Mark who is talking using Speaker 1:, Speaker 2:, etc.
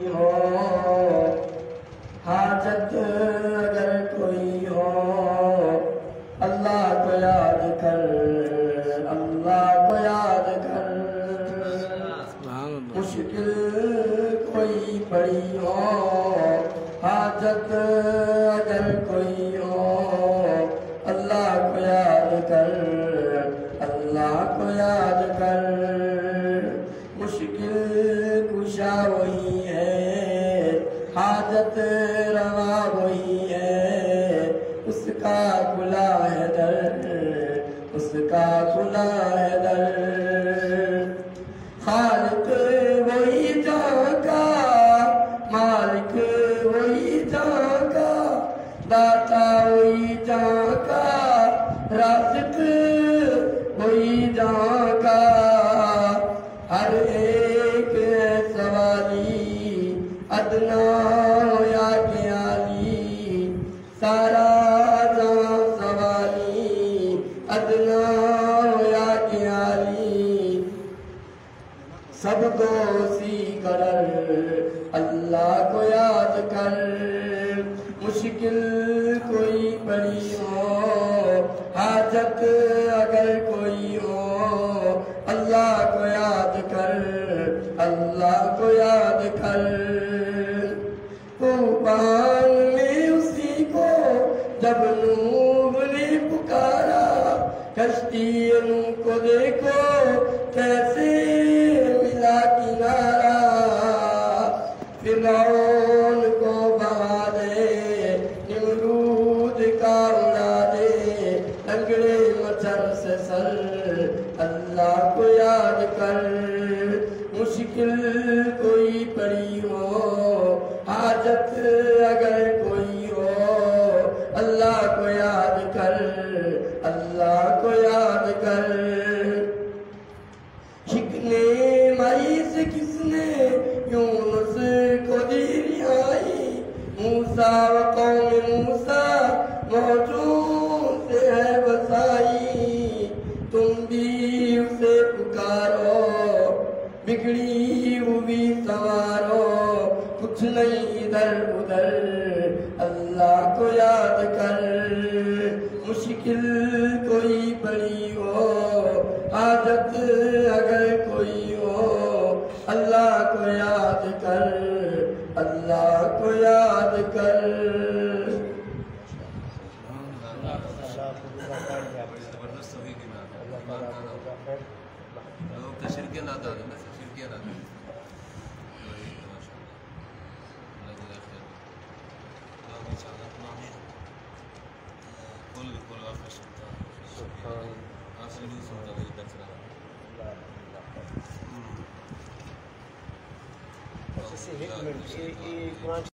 Speaker 1: ہو حاجت اگر کوئی ہو اللہ کو یاد کر، اللہ کو یاد کر، مشکل کوئی پڑی ہو حاجت اگر کوئی ہو اللہ کو یاد کر، اللہ کو یاد کر، مشکل کشا وہی ہے، حاجت روا وہی ہے، اس کا کھلا ہے در، اس کا کھلا ہے در، خالق وہی جہاں کا، مالک وہی جہاں کا، داتا وہی جہاں کا، رازق وہی جہاں کا، ہر ایک سوالی ادنا یا کہ عالی، سارا جہاں سوالی ادنا یا کہ عالی، سب کو اسی قدر اللہ کو یاد کر، مشکل کوئی پڑی ہو حاجت اگر کوئی ہو اللہ کو یاد کر، اللہ کو یاد کر، طوفان میں اسی کو جب نوح نے پکارا، کشتی نوح کو دیکھو کیسے ملا کنارا، فرعون کو بہا دے، نمرود کا اڑا دے، لنگڑے مچھر سے سر اللہ کو یاد کر، مشکل کوئی پڑی ہو حاجت اگر کوئی ہو اللہ کو یاد کر، اللہ کو یاد کر، شکنے مائی سے کس نے یونس کو دی رہائی، موسیٰ و قوم موسیٰ موجود سے ہے بسائی، تم بھی اسے پکارو بگڑی ہوئی سوارو، کچھ نہیں ادھر ادھر اللہ کو یاد کر، مشکل کوئی پڑی ہو حاجت اگر کوئی ہو اللہ کو یاد کر، اللہ کو یاد کر،
Speaker 2: ایک منٹ